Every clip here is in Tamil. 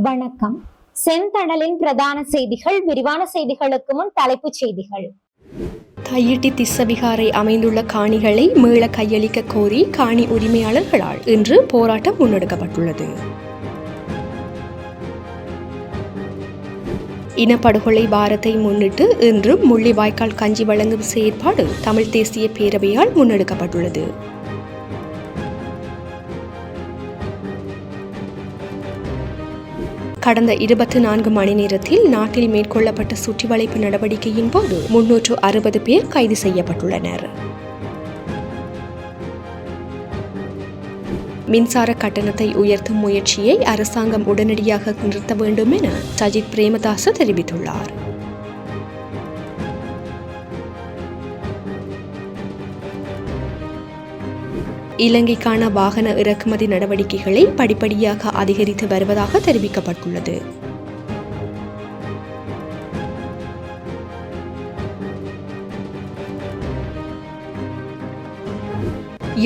வணக்கம். செந்தணலின் பிரதான செய்திகள். விரிவான செய்திகளுக்கு முன் தலைப்புச் செய்திகள். தையிட்டி திஸ்ஸவிகாரை அமைந்துள்ள காணிகளை மீள கையளிக்க கோரி காணி உரிமையாளர்களால் இன்று போராட்டம் முன்னெடுக்கப்பட்டுள்ளது. இனப்படுகொலை வாரத்தை முன்னிட்டு இன்றும் முள்ளிவாய்க்கால் கஞ்சி வழங்கும் செயற்பாடு தமிழ் தேசிய பேரவையால் முன்னெடுக்கப்பட்டுள்ளது. கடந்த 24 மணி நேரத்தில் நாட்டில் மேற்கொள்ளப்பட்ட சுற்றிவளைப்பு நடவடிக்கையின் போது 360 பேர் கைது செய்யப்பட்டுள்ளனர். மின்சார கட்டணத்தை உயர்த்தும் முயற்சியை அரசாங்கம் உடனடியாக நிறுத்த வேண்டும் என சஜித் பிரேமதாச தெரிவித்துள்ளார். இலங்கைக்கான வாகன இறக்குமதி நடவடிக்கைகளை படிப்படியாக அதிகரித்து வருவதாக தெரிவிக்கப்பட்டுள்ளது.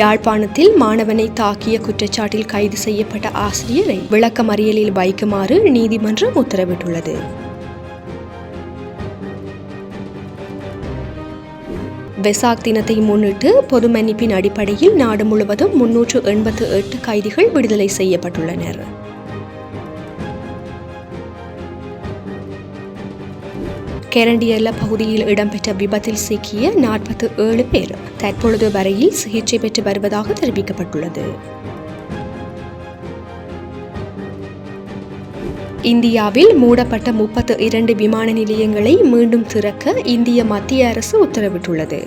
யாழ்ப்பாணத்தில் மாணவனை தாக்கிய குற்றச்சாட்டில் கைது செய்யப்பட்ட ஆசிரியரை விளக்கமறியலில் வைக்குமாறு நீதிமன்றம் உத்தரவிட்டுள்ளது. வெசாக் தினத்தை முன்னிட்டு பொது மன்னிப்பின் அடிப்படையில் நாடு முழுவதும் 388 கைதிகள் விடுதலை செய்யப்பட்டுள்ளனர். கெரண்டியல்ல பகுதியில் இடம்பெற்ற விபத்தில் சிக்கிய 47 பேர் தற்பொழுது வரையில் சிகிச்சை பெற்று வருவதாக தெரிவிக்கப்பட்டுள்ளது. இந்தியாவில் மூடப்பட்ட 32 விமான நிலையங்களை மீண்டும் திறக்க இந்திய மத்திய அரசு உத்தரவிட்டுள்ளது.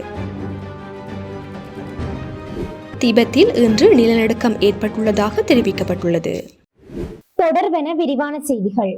திபெத்தில் இன்று நிலநடுக்கம் ஏற்பட்டுள்ளதாக தெரிவிக்கப்பட்டுள்ளது. தொடர்பென விரிவான செய்திகள்.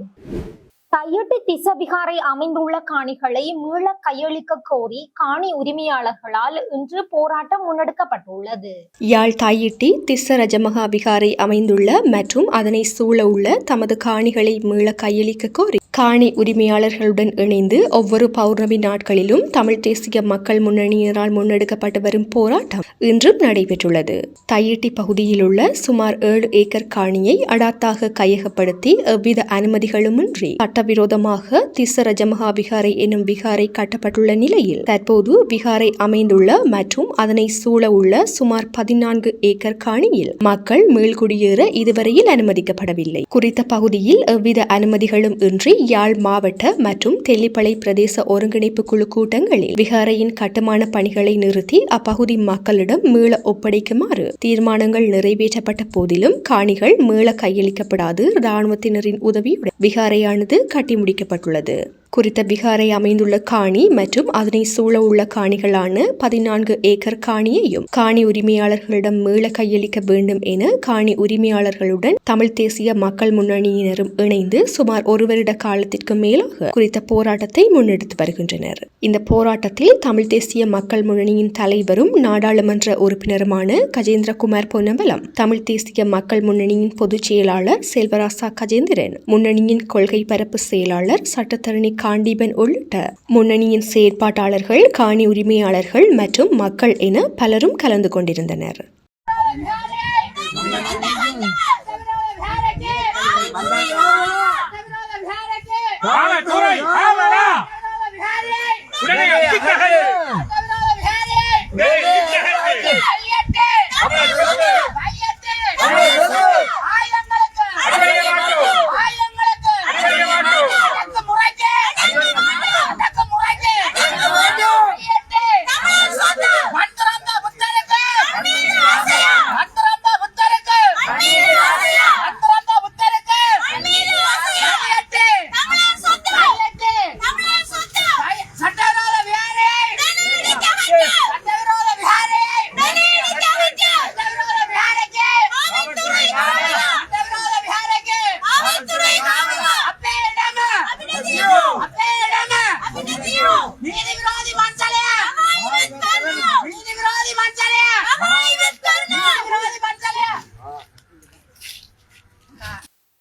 தையிட்டி திஸ்ஸவிகாரை அமைந்துள்ள காணிகளை மீள கையளிக்க கோரி காணி உரிமையாளர்களால் இன்று போராட்டம் முன்னெடுக்கப்பட்டுள்ளது. யாழ் தையிட்டி திஸ்ஸ ரஜமகா விகாரை அமைந்துள்ள மற்றும் அதனை சூழ உள்ள தமது காணிகளை மீள கையளிக்க கோரி காணி உரிமையாளர்களுடன் இணைந்து ஒவ்வொரு பௌர்ணமி நாட்களிலும் தமிழ் தேசிய மக்கள் முன்னணியினரால் முன்னெடுக்கப்பட்டு வரும் போராட்டம் இன்றும் நடைபெற்றுள்ளது. தையிட்டி பகுதியில் உள்ள சுமார் 7 ஏக்கர் காணியை அடாத்தாக கையகப்படுத்தி எவ்வித அனுமதிகளுமின்றி சட்டவிரோதமாக திஸ்ஸ ரஜமகா விகாரை எனும் விகாரை கட்டப்பட்டுள்ள நிலையில் தற்போது விகாரை அமைந்துள்ள மற்றும் அதனை சூழ உள்ள சுமார் 14 ஏக்கர் காணியில் மக்கள் மீள்குடியேற இதுவரையில் அனுமதிக்கப்படவில்லை. குறித்த பகுதியில் எவ்வித அனுமதிகளும் இன்றி யாழ் மாவட்ட மற்றும் தெல்லிப்பளை பிரதேச ஒருங்கிணைப்பு குழு கூட்டங்களில் விகாரையின் கட்டுமான பணிகளை நிறுத்தி அப்பகுதி மக்களிடம் மீள ஒப்படைக்குமாறு தீர்மானங்கள் நிறைவேற்றப்பட்ட போதிலும் காணிகள் மீள கையளிக்கப்படாது இராணுவத்தினரின் உதவியுடன் விகாரையானது கட்டி முடிக்கப்பட்டுள்ளது. குறித்த விகாரை அமைந்துள்ள காணி மற்றும் அதனை சூழ உள்ள காணிகளான 14 ஏக்கர் காணியையும் காணி உரிமையாளர்களிடம் மீள கையளிக்க வேண்டும் என காணி உரிமையாளர்களுடன் தமிழ் தேசிய மக்கள் முன்னணியினரும் இணைந்து சுமார் 1 வருட காலத்திற்கு மேலாக குறித்த போராட்டத்தை முன்னெடுத்து வருகின்றனர். இந்த போராட்டத்தில் தமிழ் தேசிய மக்கள் முன்னணியின் தலைவரும் நாடாளுமன்ற உறுப்பினருமான கஜேந்திரகுமார் பொன்னம்பலம், தமிழ் தேசிய மக்கள் முன்னணியின் பொதுச் செயலாளர் செல்வராசா கஜேந்திரன், முன்னணியின் கொள்கை பரப்பு செயலாளர் சட்டத்தரணி காண்டீபன் உள்ளிட்ட முன்னணியின் செயற்பாட்டாளர்கள், காணி உரிமையாளர்கள் மற்றும் மக்கள் என பலரும் கலந்து கொண்டிருந்தனர்.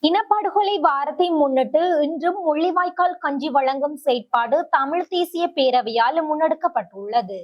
இனப்படுகொலை வாரத்தை முன்னிட்டு இன்றும் முள்ளிவாய்க்கால் கஞ்சி வழங்கும் செயற்பாடு தமிழ் தேசிய பேரவையால் முன்னெடுக்கப்பட்டுள்ளது.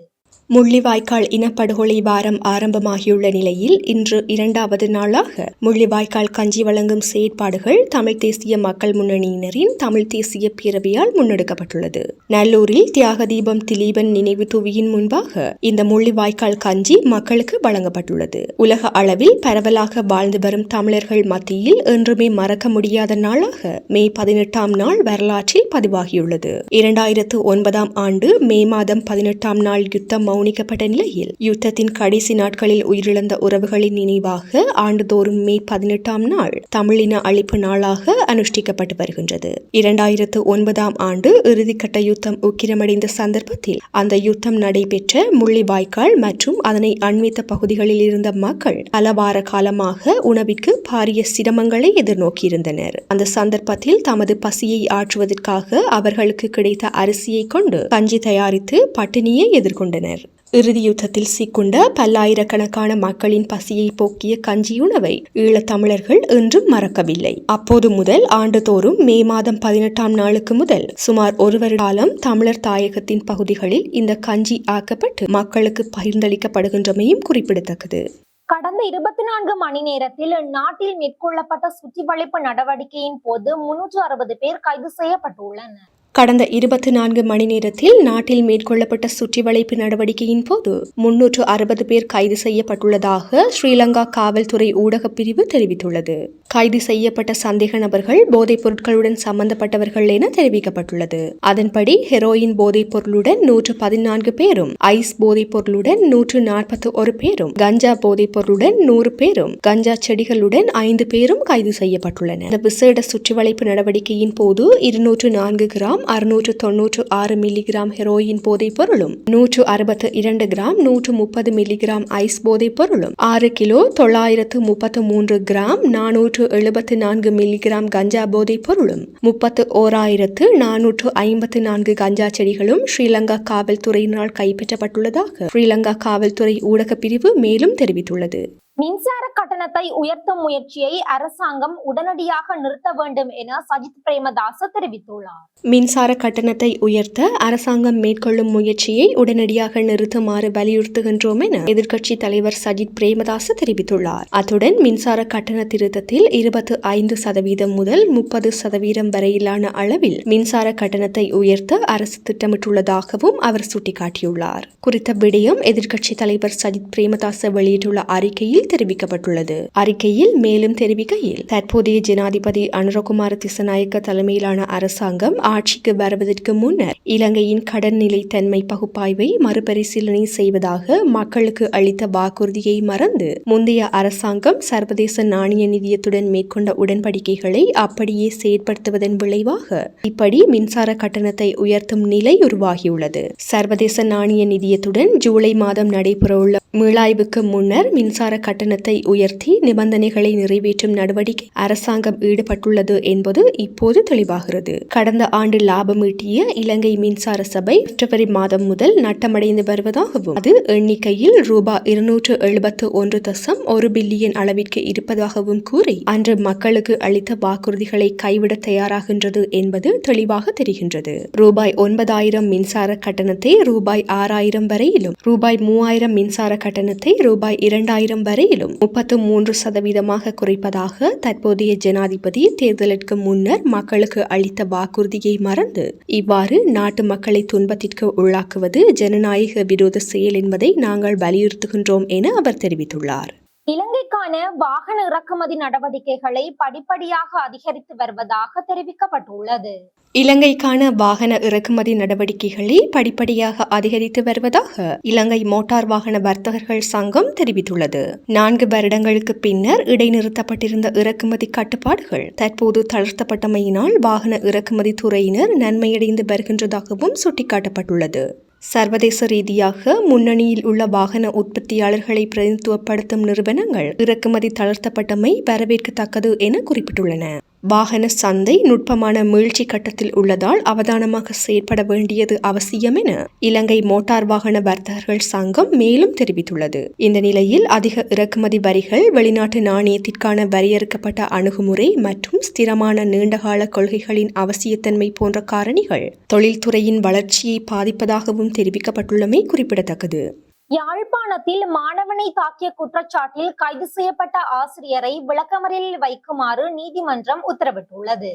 முள்ளிவாய்க்கால் இனப்படுகொலை வாரம் ஆரம்பமாகியுள்ள நிலையில் இன்று 2வது நாளாக முள்ளிவாய்க்கால் கஞ்சி வழங்கும் செயற்பாடுகள் தமிழ் தேசிய மக்கள் முன்னணியினரின் தமிழ் தேசிய பேரவையால் முன்னெடுக்கப்பட்டுள்ளது. நல்லூரில் தியாக தீபம் திலீபன் நினைவு தூவியின் முன்பாக இந்த முள்ளிவாய்க்கால் கஞ்சி மக்களுக்கு வழங்கப்பட்டுள்ளது. உலக அளவில் பரவலாக வாழ்ந்து வரும் தமிழர்கள் மத்தியில் என்றுமே மறக்க முடியாத நாளாக மே 18ஆம் நாள் வரலாற்றில் பதிவாகியுள்ளது. 2009ஆம் ஆண்டு மே மாதம் 18ஆம் நாள் யுத்தம் மௌனிக்கப்பட்ட நிலையில் யுத்தத்தின் கடைசி நாட்களில் உயிரிழந்த உறவுகளின் நினைவாக ஆண்டுதோறும் மே 18ஆம் நாள் தமிழின அழிப்பு நாளாக அனுஷ்டிக்கப்பட்டு வருகின்றது. 2009ஆம் ஆண்டு இறுதிக்கட்ட யுத்தம் உக்கிரமடைந்த சந்தர்ப்பத்தில் அந்த யுத்தம் நடைபெற்ற முள்ளிவாய்க்கால் மற்றும் அதனை அண்மித்த பகுதிகளில் இருந்த மக்கள் பல வார காலமாக உணவிற்கு பாரிய சிரமங்களை எதிர்நோக்கியிருந்தனர். அந்த சந்தர்ப்பத்தில் தமது பசியை ஆற்றுவதற்காக அவர்களுக்கு கிடைத்த அரிசியை கொண்டு கஞ்சி தயாரித்து பட்டினியை எதிர்கொண்டனர். இறுதி யுத்தத்தில் சிக்குண்ட பல்லாயிரக்கணக்கான மக்களின் பசியை போக்கிய கஞ்சியுணவை ஈழத்தமிழர்கள் இன்றும் மறக்கவில்லை. அப்போது முதல் ஆண்டுதோறும் மே மாதம் 18ஆம் நாளுக்கு முதல் சுமார் ஒரு வருட காலம் தமிழர் தாயகத்தின் பகுதிகளில் இந்த கஞ்சி ஆக்கப்பட்டு மக்களுக்கு பகிர்ந்தளிக்கப்படுகின்றமையும் குறிப்பிடத்தக்கது. கடந்த 24 மணி நேரத்தில் நாட்டில் மேற்கொள்ளப்பட்ட சுற்றிவளைப்பு நடவடிக்கையின் போது 360 பேர் கைது செய்யப்பட்டுள்ளனர். கடந்த 24 மணி நேரத்தில் நாட்டில் மேற்கொள்ளப்பட்ட சுற்றிவளைப்பு நடவடிக்கையின் போது 360 பேர் கைது செய்யப்பட்டுள்ளதாக ஸ்ரீலங்கா காவல்துறை ஊடகப் பிரிவு தெரிவித்துள்ளது. கைது செய்யப்பட்ட சந்தேக நபர்கள் போதைப் பொருட்களுடன் சம்பந்தப்பட்டவர்கள் என தெரிவிக்கப்பட்டுள்ளது. அதன்படி ஹெரோயின் போதைப் பொருளுடன் 114 பேரும், ஐஸ் போதைப் பொருளுடன் 141 பேரும், கஞ்சா போதைப் பொருளுடன் 100 பேரும், கஞ்சா செடிகளுடன் 5 பேரும் கைது செய்யப்பட்டுள்ளனர். இந்த விசேட சுற்றிவளைப்பு நடவடிக்கையின் போது 204 கிராம் 696 மில்லிகிராம் ஹெரோயின் போதைப் பொருளும், 162 கிராம் 130 மில்லிகிராம் ஐஸ் போதைப் பொருளும், 6 கிலோ 933 கிராம் 474 மில்லிகிராம் கஞ்சா போதைப் பொருளும், 31,454 கஞ்சா செடிகளும் ஸ்ரீலங்கா காவல்துறையினால் கைப்பற்றப்பட்டுள்ளதாக ஸ்ரீலங்கா காவல்துறை ஊடகப் பிரிவு மேலும் தெரிவித்துள்ளது. மின்சார கட்டணத்தை உயர்த்தும் முயற்சியை அரசாங்கம் உடனடியாக நிறுத்த வேண்டும் என சஜித் பிரேமதாச தெரிவித்துள்ளார். மின்சார கட்டணத்தை உயர்த்த அரசாங்கம் மேற்கொள்ளும் முயற்சியை உடனடியாக நிறுத்துமாறு வலியுறுத்துகின்றோம் என எதிர்க்கட்சி தலைவர் சஜித் பிரேமதாச தெரிவித்துள்ளார். அத்துடன் மின்சார கட்டண திருத்தத்தில் 25% முதல் 30% வரையிலான அளவில் மின்சார கட்டணத்தை உயர்த்த அரசு திட்டமிட்டுள்ளதாகவும் அவர் சுட்டிக்காட்டியுள்ளார். குறித்த விடயம் எதிர்க்கட்சி தலைவர் சஜித் பிரேமதாச வெளியிட்டுள்ள அறிக்கையில் தெரிவிக்கப்பட்டுள்ளது. அறிக்கையில் மேலும் தெரிவிக்கையில், தற்போதைய ஜனாதிபதி அனுரகுமார திசநாயக்க தலைமையிலான அரசாங்கம் ஆட்சிக்கு வருவதற்கு முன்னர் இலங்கையின் கடன் நிலைத்தன்மை பகுப்பாய்வை மறுபரிசீலனை செய்வதாக மக்களுக்கு அளித்த வாக்குறுதியை மறந்து முந்தைய அரசாங்கம் சர்வதேச நாணய நிதியத்துடன் மேற்கொண்ட உடன்படிக்கைகளை அப்படியே செயற்படுத்துவதன் விளைவாக இப்படி மின்சார கட்டணத்தை உயர்த்தும் நிலை உருவாகியுள்ளது. சர்வதேச நாணய நிதியத்துடன் ஜூலை மாதம் நடைபெறவுள்ள மீளாய்வுக்கு முன்னர் மின்சார கட்டணத்தை உயர்த்தி நிபந்தனைகளை நிறைவேற்றும் நடவடிக்கை அரசாங்கம் ஈடுபட்டுள்ளது என்பது இப்போது தெளிவாகிறது. கடந்த ஆண்டு லாபம் ஈட்டிய இலங்கை மின்சார சபை பிப்ரவரி மாதம் முதல் நட்டமடைந்து வருவதாகவும் அது எண்ணிக்கையில் ரூபாய் 271.1 பில்லியன் அளவிற்கு இருப்பதாகவும் கூறி அன்று மக்களுக்கு அளித்த வாக்குறுதிகளை கைவிட தயாராகின்றது என்பது தெளிவாக தெரிகின்றது. ரூபாய் 9,000 மின்சார கட்டணத்தை ரூபாய் 6,000 வரையிலும், ரூபாய் 3,000 மின்சார கட்டணத்தை ரூபாய் 2,000 வரையிலும் 33% குறைப்பதாக தற்போதைய ஜனாதிபதி தேர்தலுக்கு முன்னர் மக்களுக்கு அளித்த வாக்குறுதியை மறந்து இவ்வாறு நாட்டு மக்களை துன்பத்திற்கு உள்ளாக்குவது ஜனநாயக விரோத செயல் என்பதை நாங்கள் வலியுறுத்துகின்றோம் என அவர் தெரிவித்துள்ளார். இலங்கைக்கான வாகன இறக்குமதி நடவடிக்கைகளை படிப்படியாக அதிகரித்து வருவதாக தெரிவிக்கப்பட்டுள்ளது. இலங்கைக்கான வாகன இறக்குமதி நடவடிக்கைகளை படிப்படியாக அதிகரித்து வருவதாக இலங்கை மோட்டார் வாகன வர்த்தகர்கள் சங்கம் தெரிவித்துள்ளது. 4 வருடங்களுக்கு பின்னர் இடைநிறுத்தப்பட்டிருந்த இறக்குமதி கட்டுப்பாடுகள் தற்போது தளர்த்தப்பட்டமையினால் வாகன இறக்குமதி துறையினர் நன்மையடைந்து வருகின்றதாகவும் சுட்டிக்காட்டப்பட்டுள்ளது. சர்வதேச ரீதியாக முன்னணியில் உள்ள வாகன உற்பத்தியாளர்களை பிரதிநிதித்துவப்படுத்தும் நிறுவனங்கள் இறக்குமதி தளர்த்தப்பட்டமை வரவேற்கத்தக்கது என குறிப்பிட்டுள்ளன. வாகன சந்தை நுட்பமான மீழ்ச்சி கட்டத்தில் உள்ளதால் அவதானமாக செயற்பட வேண்டியது அவசியம் என இலங்கை மோட்டார் வாகன வர்த்தகர்கள் சங்கம் மேலும் தெரிவித்துள்ளது. இந்த நிலையில் அதிக இறக்குமதி வரிகள், வெளிநாட்டு நாணயத்திற்கான வரையறுக்கப்பட்ட அணுகுமுறை மற்றும் ஸ்திரமான நீண்டகால கொள்கைகளின் அவசியத்தன்மை போன்ற காரணிகள் தொழில்துறையின் வளர்ச்சியை பாதிப்பதாகவும் தெரிவிக்கப்பட்டுள்ளமை குறிப்பிடத்தக்கது. யாழ்ப்பாணத்தில் மாணவனை தாக்கிய குற்றச்சாட்டில் கைது செய்யப்பட்ட ஆசிரியரை விளக்கமறியலில் வைக்குமாறு நீதிமன்றம் உத்தரவிட்டுள்ளது.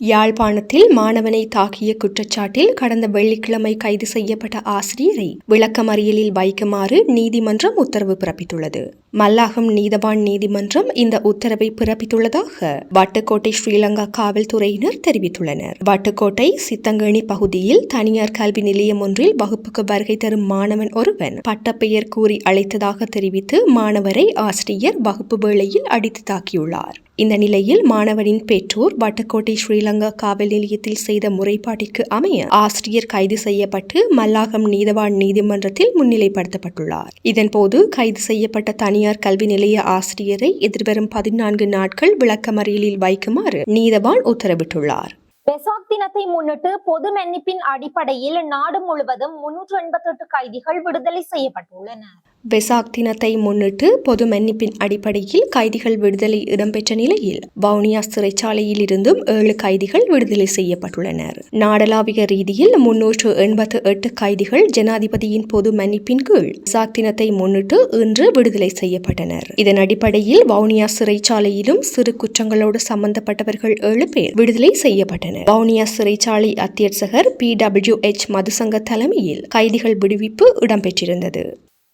யாழ்ப்பாணத்தில் மாணவனை தாக்கிய குற்றச்சாட்டில் கடந்த வெள்ளிக்கிழமை கைது செய்யப்பட்ட ஆசிரியரை விளக்கமறியலில் வைக்குமாறு நீதிமன்றம் உத்தரவு பிறப்பித்துள்ளது. மல்லாகம் நீதவான் நீதிமன்றம் இந்த உத்தரவை பிறப்பித்துள்ளதாக வட்டுக்கோட்டை ஸ்ரீலங்கா காவல்துறையினர் தெரிவித்துள்ளனர். வட்டுக்கோட்டை சித்தங்கேணி பகுதியில் தனியார் கல்வி நிலையம் ஒன்றில் வகுப்புக்கு வருகை தரும் மாணவன் ஒருவன் பட்டப்பெயர் கூறி அழைத்ததாக தெரிவித்து மாணவரை ஆசிரியர் வகுப்பு வேளையில் அடித்து தாக்கியுள்ளார். இந்த நிலையில் மாணவனின் பெற்றோர் வட்டுக்கோட்டை ஸ்ரீலங்கா காவல் நிலையத்தில் செய்த முறைப்பாட்டிற்கு அமைய ஆசிரியர் கைது செய்யப்பட்டு மல்லாகம் நீதவான் நீதிமன்றத்தில் முன்னிலைப்படுத்தப்பட்டுள்ளார். இதன்போது கைது செய்யப்பட்ட தனியார் கல்வி நிலைய ஆசிரியரை எதிர்வரும் 14 நாட்கள் விளக்கமறியலில் வைக்குமாறு நீதவான் உத்தரவிட்டுள்ளார். வெசாக் தினத்தை முன்னிட்டு பொது மன்னிப்பின் அடிப்படையில் நாடு முழுவதும் 388 கைதிகள் விடுதலை செய்யப்பட்டுள்ளனர். வெசாக் தினத்தை முன்னிட்டு பொது மன்னிப்பின் அடிப்படையில் கைதிகள் விடுதலை இடம்பெற்ற நிலையில் வவுனியா சிறைச்சாலையில் இருந்தும் 7 கைதிகள் விடுதலை செய்யப்பட்டுள்ளனர். நாடளாவிய ரீதியில் 388 கைதிகள் ஜனாதிபதியின் பொது மன்னிப்பின் கீழ் வெசாக் தினத்தை முன்னிட்டு இன்று விடுதலை செய்யப்பட்டனர். இதன் அடிப்படையில் வவுனியா சிறைச்சாலையிலும் சிறு குற்றங்களோடு சம்பந்தப்பட்டவர்கள் 7 பேர் விடுதலை செய்யப்பட்டனர். வவுனியா சிறைச்சாலை அத்தியட்சகர் PWH மதுசங்க தலைமையில் கைதிகள் விடுவிப்பு இடம்பெற்றிருந்தது.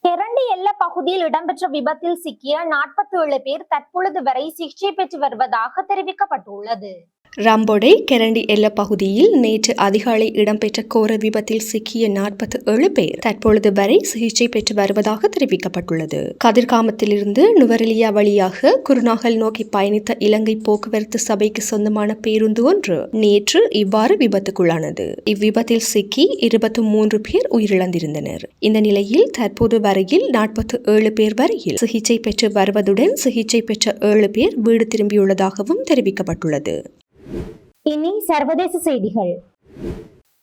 கெரண்டி எல்ல பகுதியில் இடம்பெற்ற விபத்தில் சிக்கிய 47 பேர் தற்பொழுது வரை சிகிச்சை பெற்று வருவதாக தெரிவிக்கப்பட்டுள்ளது. ரம்போடை கெரண்டி எல்ல பகுதியில் நேற்று அதிகாலை இடம்பெற்ற கோர விபத்தில் சிக்கிய 47 பேர் தற்பொழுது வரை சிகிச்சை பெற்று வருவதாக தெரிவிக்கப்பட்டுள்ளது. கதிர்காமத்திலிருந்து நுவரெலியா வழியாக குருநாகல் நோக்கி பயணித்த இலங்கை போக்குவரத்து சபைக்கு சொந்தமான பேருந்து ஒன்று நேற்று இவ்வாறு விபத்துக்குள்ளானது. இவ்விபத்தில் சிக்கி 23 பேர் உயிரிழந்திருந்தனர். இந்த நிலையில் தற்போது வரையில் 47 பேர் வரையில் சிகிச்சை பெற்று வருவதுடன் சிகிச்சை பெற்ற 7 பேர் வீடு திரும்பியுள்ளதாகவும் தெரிவிக்கப்பட்டுள்ளது. இனி சர்வதேச செய்திகள்.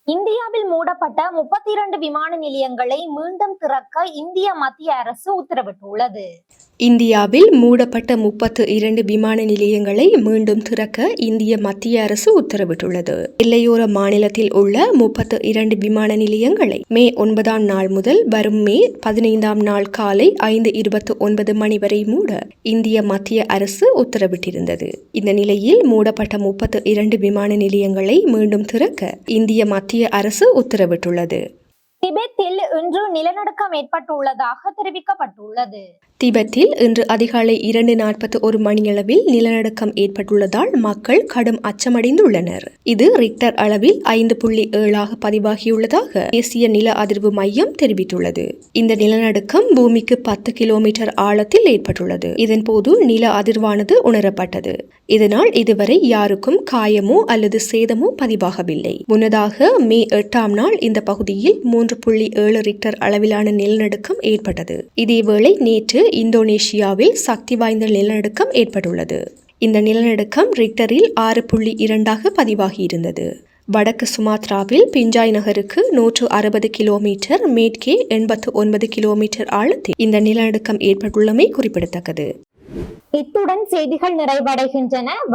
இந்தியாவில் மூடப்பட்ட 32 விமான நிலையங்களை மீண்டும் திறக்க இந்திய மத்திய அரசு உத்தரவிட்டுள்ளது. இந்தியாவில் மூடப்பட்ட 32 விமான நிலையங்களை மீண்டும் திறக்க இந்திய மத்திய அரசு உத்தரவிட்டுள்ளது. எல்லையோர மாநிலத்தில் உள்ள 32 விமான நிலையங்களை மே 9ஆம் நாள் முதல் வரும் மே 15ஆம் நாள் காலை 5:29 மணி வரை மூட இந்திய மத்திய அரசு உத்தரவிட்டிருந்தது. இந்த நிலையில் மூடப்பட்ட 32 விமான நிலையங்களை மீண்டும் திறக்க இந்திய மத்திய அரசு உத்தரவிட்டுள்ளது. திபெத்தில் இன்று நிலநடுக்கம் ஏற்பட்டுள்ளதாக தெரிவிக்கப்பட்டுள்ளது. திபெத்தில் இன்று அதிகாலை 2:41 மணியளவில் நிலநடுக்கம் ஏற்பட்டுள்ளதால் மக்கள் கடும் அச்சமடைந்துள்ளனர். இது ரிக்டர் அளவில் 5.7 பதிவாகியுள்ளதாக தேசிய நில அதிர்வு மையம் தெரிவித்துள்ளது. இந்த நிலநடுக்கம் பூமிக்கு 10 கிலோமீட்டர் ஆழத்தில் ஏற்பட்டுள்ளது. இதன்போது நில அதிர்வானது உணரப்பட்டது. இதனால் இதுவரை யாருக்கும் காயமோ அல்லது சேதமோ பதிவாகவில்லை. முன்னதாக மே 8ஆம் நாள் இந்த பகுதியில் 3.7 ரிக்டர் அளவிலான நிலநடுக்கம் ஏற்பட்டது. இதேவேளை நேற்று இந்தோனேஷியாவில் சக்தி வாய்ந்த நிலநடுக்கம் ஏற்பட்டுள்ளது. இந்த நிலநடுக்கம் ரிக்டரில் 6.2 பதிவாகியிருந்தது. வடக்கு சுமாத்ராவில் பிஞ்சாய் நகருக்கு 160 கிலோமீட்டர் மேற்கே 89 கிலோமீட்டர் ஆழத்தில் இந்த நிலநடுக்கம் ஏற்பட்டுள்ளமை குறிப்பிடத்தக்கது. இத்துடன் செய்திகள் நிறைவடைகின்றன. வணக்கம்.